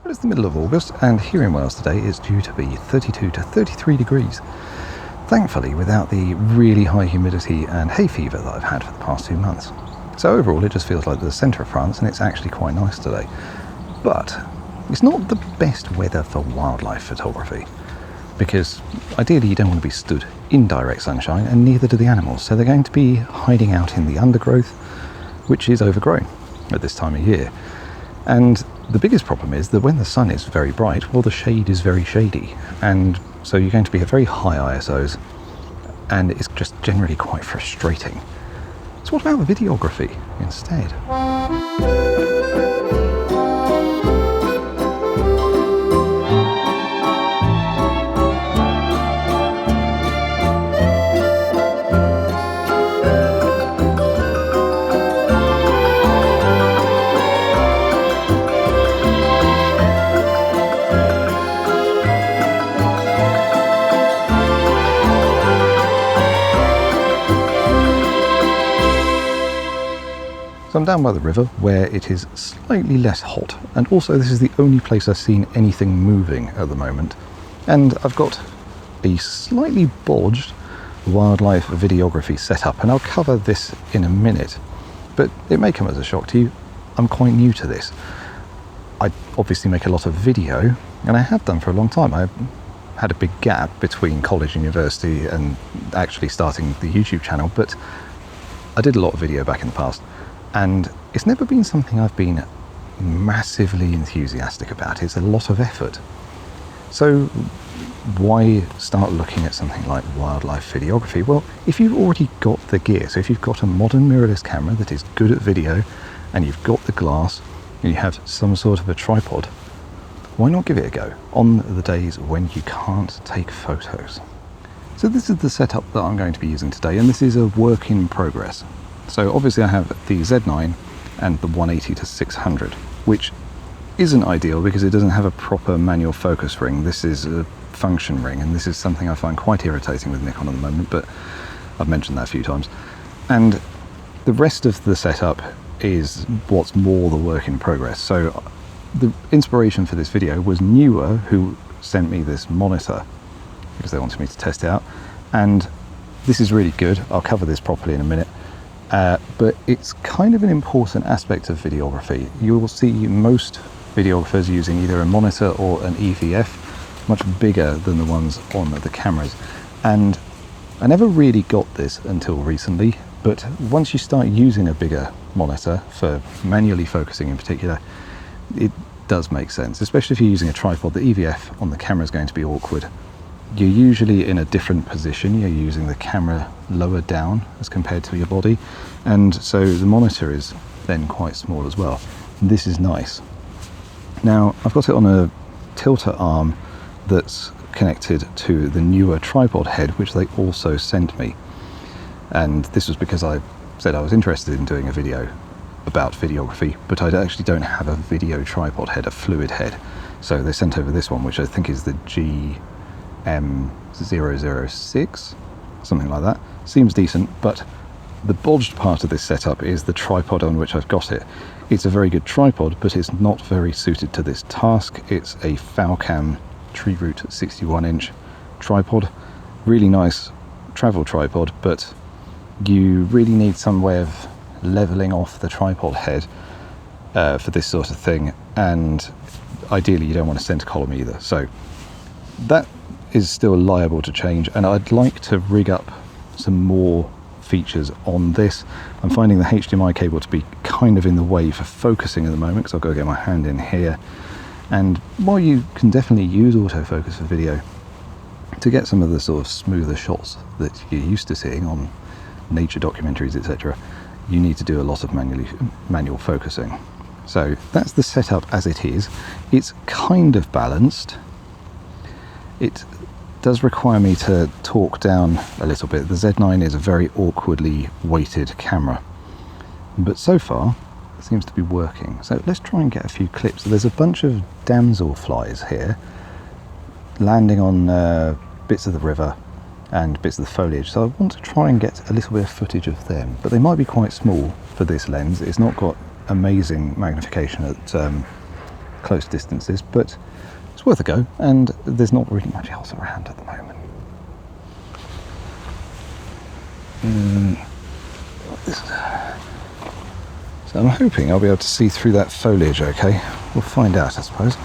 Well, it's the middle of August, and here in Wales today it's due to be 32 to 33 degrees. Thankfully, without the really high humidity and hay fever that I've had for the past 2 months. So overall, it just feels like the centre of France, and it's actually quite nice today. But it's not the best weather for wildlife photography, because ideally you don't want to be stood in direct sunshine, and neither do the animals. So they're going to be hiding out in the undergrowth, which is overgrown at this time of year. And the biggest problem is that when the sun is very bright, well, the shade is very shady, and so you're going to be at very high ISOs, and it's just generally quite frustrating. So what about videography instead? So I'm down by the river where it is slightly less hot, and also this is the only place I've seen anything moving at the moment. And I've got a slightly bodged wildlife videography setup, and I'll cover this in a minute, but it may come as a shock to you. I'm quite new to this. I obviously make a lot of video, and I have done for a long time. I had a big gap between college and university and actually starting the YouTube channel, but I did a lot of video back in the past. And it's never been something I've been massively enthusiastic about. It's a lot of effort. So why start looking at something like wildlife videography? Well, if you've already got the gear, so if you've got a modern mirrorless camera that is good at video, and you've got the glass, and you have some sort of a tripod, why not give it a go on the days when you can't take photos? So this is the setup that I'm going to be using today, and this is a work in progress. So obviously I have the Z9 and the 180 to 600, which isn't ideal because it doesn't have a proper manual focus ring. This is a function ring, and this is something I find quite irritating with Nikon at the moment, but I've mentioned that a few times. And the rest of the setup is what's more the work in progress. So the inspiration for this video was NEEWER, who sent me this monitor because they wanted me to test it out, and this is really good. I'll cover this properly in a minute. But it's kind of an important aspect of videography. You will see most videographers using either a monitor or an EVF, much bigger than the ones on the cameras. And I never really got this until recently, but once you start using a bigger monitor for manually focusing in particular, it does make sense, especially if you're using a tripod. The EVF on the camera is going to be awkward. You're usually in a different position. You're using the camera lower down as compared to your body, and so the monitor is then quite small as well. This is nice. Now I've got it on a tilter arm that's connected to the NEEWER tripod head, which they also sent me, and this was because I said I was interested in doing a video about videography, but I actually don't have a video tripod head, a fluid head, so they sent over this one, which I think is the GM006, something like that. Seems decent, but the bodged part of this setup is the tripod on which I've got it. It's a very good tripod, but it's not very suited to this task. It's a Falcam tree root 61-inch tripod. Really nice travel tripod, but you really need some way of leveling off the tripod head for this sort of thing, and ideally you don't want a center column either. So that is still liable to change, and I'd like to rig up some more features on this. I'm finding the HDMI cable to be kind of in the way for focusing at the moment, because I've got to get my hand in here. And while you can definitely use autofocus for video to get some of the sort of smoother shots that you're used to seeing on nature documentaries, etc., you need to do a lot of manual focusing. So that's the setup as it is. It's kind of balanced. It does require me to talk down a little bit. The Z9 is a very awkwardly weighted camera, but so far it seems to be working. So let's try and get a few clips. So there's a bunch of damselflies here landing on bits of the river and bits of the foliage, so I want to try and get a little bit of footage of them, but they might be quite small for this lens. It's not got amazing magnification at close distances, but it's worth a go, and there's not really much else around at the moment. So I'm hoping I'll be able to see through that foliage okay. We'll find out, I suppose.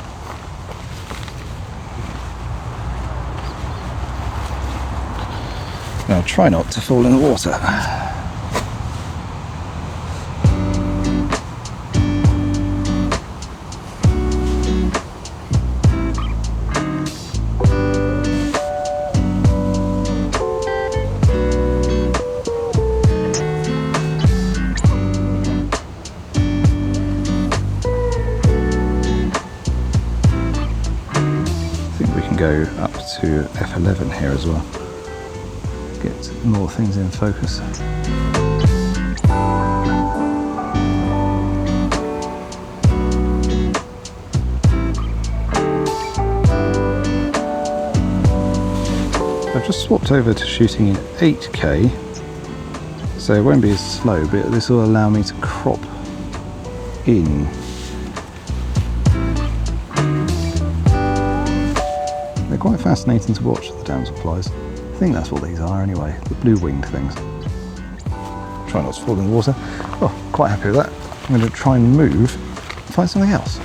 Now try not to fall in the water. Go up to F11 here as well. Get more things in focus. I've just swapped over to shooting in 8K, so it won't be as slow, but this will allow me to crop in. Quite fascinating to watch, the damselflies. I think that's what these are anyway, the blue-winged things. Try not to fall in the water. Oh, quite happy with that. I'm going to try and move, find something else.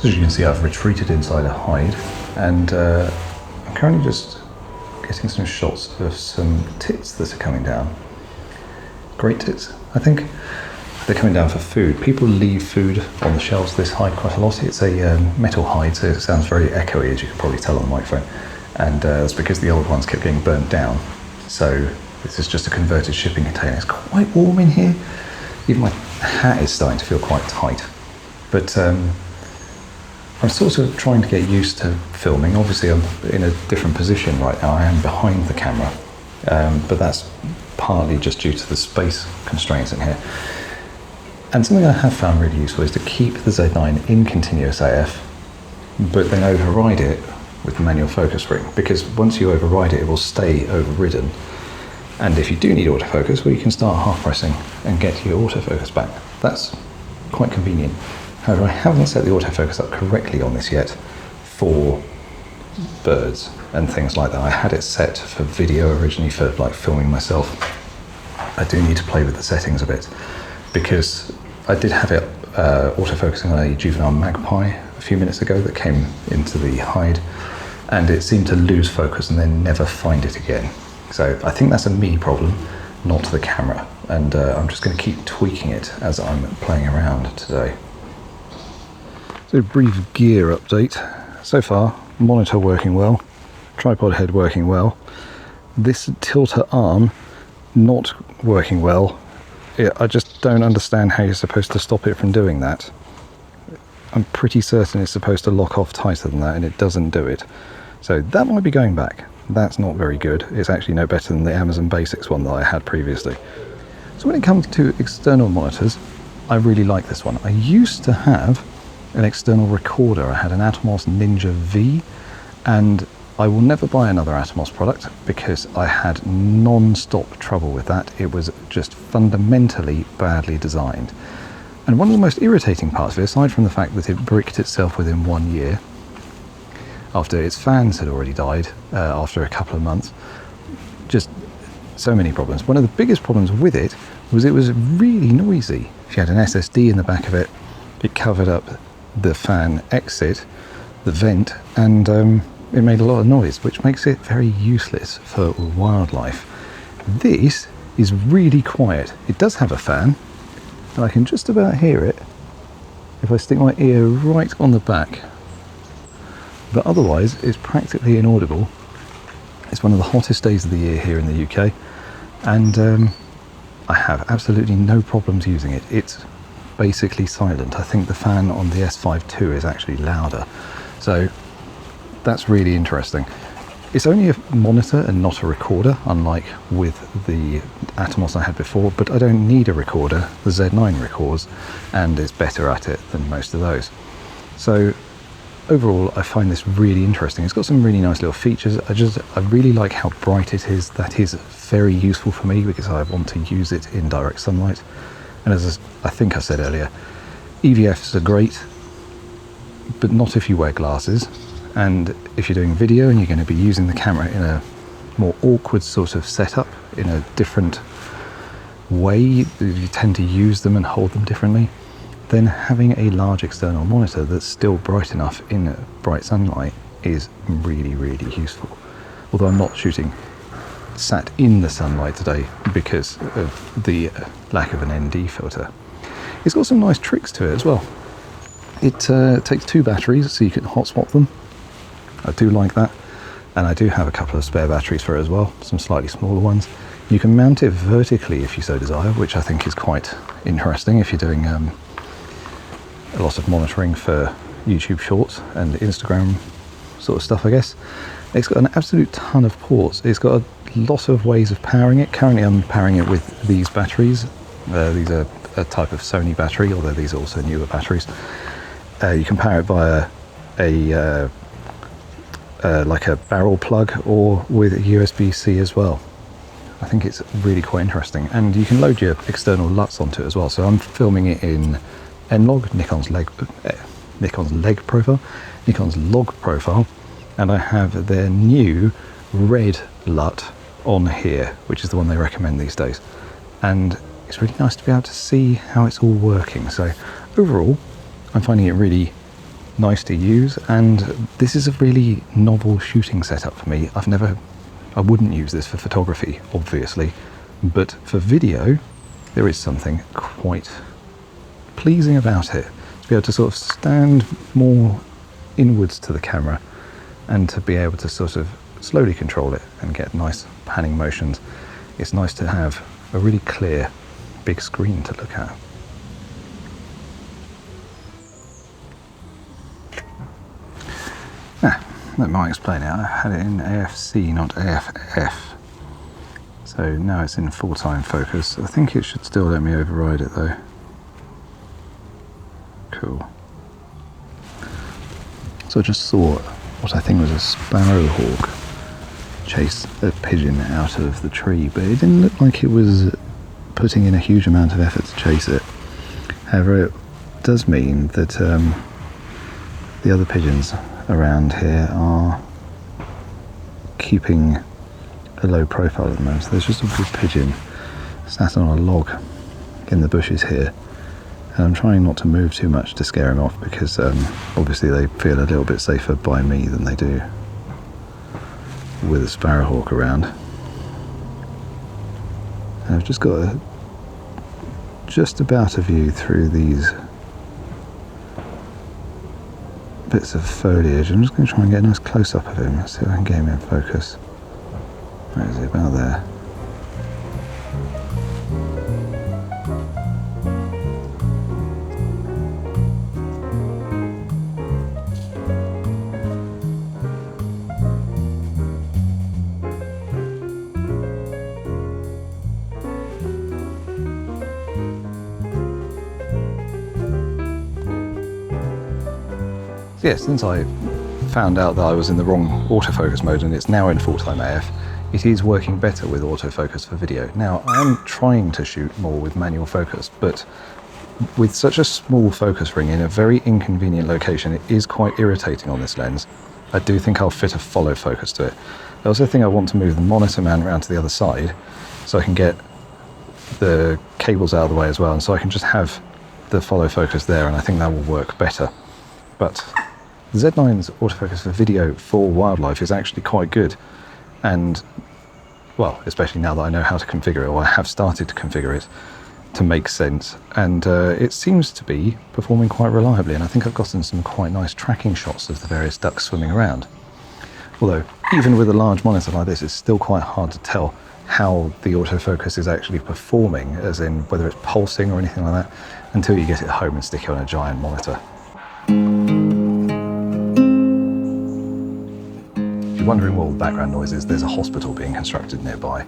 As you can see, I've retreated inside a hide, and I'm currently just getting some shots of some tits that are coming down. Great tits, I think. They're coming down for food. People leave food on the shelves of this hide quite a lot. It's a metal hide, so it sounds very echoey, as you can probably tell on the microphone. And that's because the old ones kept getting burnt down. So this is just a converted shipping container. It's quite warm in here. Even my hat is starting to feel quite tight. But I'm sort of trying to get used to filming. Obviously I'm in a different position right now. I am behind the camera, but that's partly just due to the space constraints in here. And something I have found really useful is to keep the Z9 in continuous AF, but then override it with the manual focus ring, because once you override it, it will stay overridden. And if you do need autofocus, well, you can start half pressing and get your autofocus back. That's quite convenient. However, I haven't set the autofocus up correctly on this yet for birds and things like that. I had it set for video originally, for like filming myself. I do need to play with the settings a bit, because I did have it autofocusing on a juvenile magpie a few minutes ago that came into the hide, and it seemed to lose focus and then never find it again. So I think that's a me problem, not the camera, and I'm just going to keep tweaking it as I'm playing around today. So, brief gear update. So far, monitor working well, tripod head working well. This tilter arm not working well. I just don't understand how you're supposed to stop it from doing that. I'm pretty certain it's supposed to lock off tighter than that, and it doesn't do it. So that might be going back. That's not very good. It's actually no better than the Amazon Basics one that I had previously. So when it comes to external monitors, I really like this one. I used to have an external recorder. I had an Atomos Ninja V, and I will never buy another Atomos product because I had non-stop trouble with that. It was just fundamentally badly designed. And one of the most irritating parts of it, aside from the fact that it bricked itself within 1 year, after its fans had already died after a couple of months, just so many problems. One of the biggest problems with it was really noisy. If you had an SSD in the back of it, it covered up the fan exit, the vent, and it made a lot of noise, which makes it very useless for wildlife. This is really quiet. It does have a fan, and I can just about hear it if I stick my ear right on the back. but otherwise it's practically inaudible. It's one of the hottest days of the year here in the UK, and I have absolutely no problems using it. It's basically silent. I think the fan on the S5 II is actually louder, so that's really interesting. It's only a monitor and not a recorder, unlike with the Atomos I had before, but I don't need a recorder. The Z9 records and is better at it than most of those. So overall, I find this really interesting. It's got some really nice little features. I really like how bright it is. That is very useful for me because I want to use it in direct sunlight. And as I think I said earlier, EVFs are great, but not if you wear glasses. And if you're doing video and you're going to be using the camera in a more awkward sort of setup, in a different way, you tend to use them and hold them differently, then having a large external monitor that's still bright enough in bright sunlight is really, really useful. Although I'm not shooting sat in the sunlight today because of the lack of an ND filter. It's got some nice tricks to it as well. It takes 2 batteries, so you can hot swap them. I do like that, and I do have a couple of spare batteries for it as well, some slightly smaller ones. You can mount it vertically if you so desire, which I think is quite interesting if you're doing a lot of monitoring for YouTube Shorts and Instagram sort of stuff, I guess. It's got an absolute ton of ports. It's got a lot of ways of powering it. Currently I'm powering it with these batteries. These are a type of Sony battery, although these are also newer batteries. You can power it via a like a barrel plug or with USB-C as well. I think it's really quite interesting, and you can load your external LUTs onto it as well. So I'm filming it in N-Log, Nikon's log profile, and I have their new red LUT on here, which is the one they recommend these days. And it's really nice to be able to see how it's all working. So overall, I'm finding it really nice to use, and this is a really novel shooting setup for me. I wouldn't use this for photography, obviously, but for video, there is something quite pleasing about it. To be able to sort of stand more inwards to the camera and to be able to sort of slowly control it and get nice panning motions. It's nice to have a really clear, big screen to look at. That might explain it. I had it in AFC, not AFF. So now it's in full-time focus. I think it should still let me override it though. Cool. So I just saw what I think was a sparrowhawk chase a pigeon out of the tree, but it didn't look like it was putting in a huge amount of effort to chase it. However, it does mean that the other pigeons around here are keeping a low profile at the moment. So there's just a big pigeon sat on a log in the bushes here, and I'm trying not to move too much to scare him off, because obviously they feel a little bit safer by me than they do with a sparrowhawk around. And I've just got just about a view through these bits of foliage. I'm just going to try and get a nice close-up of him. Let's see if I can get him in focus. Where is he? About there. Yeah, since I found out that I was in the wrong autofocus mode and it's now in full-time AF, it is working better with autofocus for video. Now, I am trying to shoot more with manual focus, but with such a small focus ring in a very inconvenient location, it is quite irritating on this lens. I do think I'll fit a follow focus to it. I also think I want to move the monitor mount around to the other side so I can get the cables out of the way as well, and so I can just have the follow focus there, and I think that will work better. But the Z9's autofocus for video for wildlife is actually quite good, and well, especially now that I know how to configure it, or I have started to configure it, to make sense, and it seems to be performing quite reliably, and I think I've gotten some quite nice tracking shots of the various ducks swimming around. Although even with a large monitor like this, it's still quite hard to tell how the autofocus is actually performing, as in whether it's pulsing or anything like that, until you get it home and stick it on a giant monitor. If you're wondering what all the background noise is, there's a hospital being constructed nearby.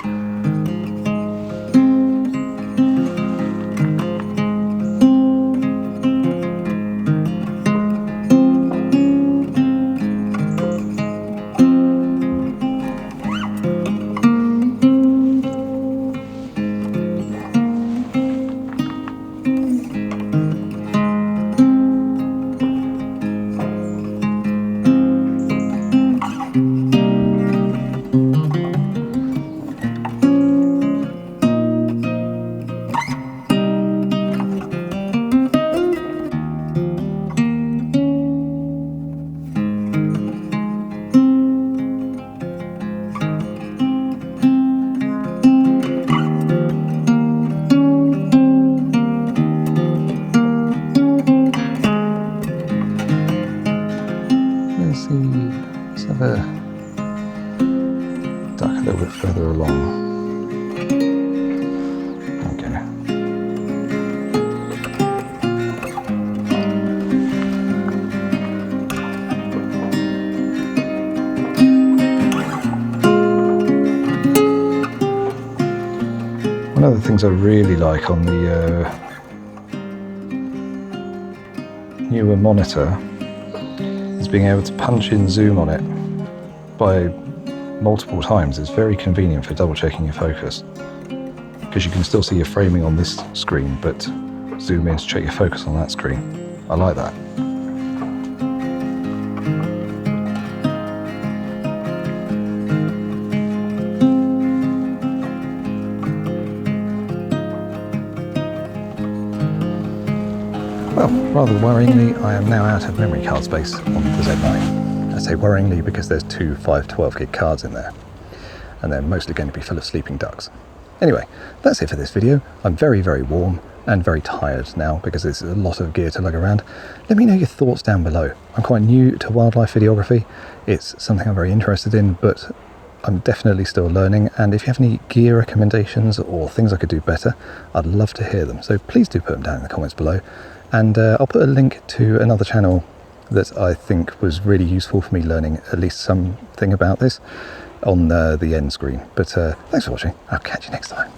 Let's have a duck a little bit further along. Okay. One of the things I really like on the newer monitor is being able to punch in zoom on it by multiple times. It's very convenient for double checking your focus, because you can still see your framing on this screen, but zoom in to check your focus on that screen. I like that. Well, rather worryingly, I am now out of memory card space on the Z9. I say worryingly because there's two 512 gig cards in there, and they're mostly going to be full of sleeping ducks. Anyway, that's it for this video. I'm very, very warm and very tired now because there's a lot of gear to lug around. Let me know your thoughts down below. I'm quite new to wildlife videography. It's something I'm very interested in, but I'm definitely still learning, and if you have any gear recommendations or things I could do better, I'd love to hear them. So please do put them down in the comments below. And I'll put a link to another channel that I think was really useful for me learning at least something about this on the end screen. But thanks for watching. I'll catch you next time.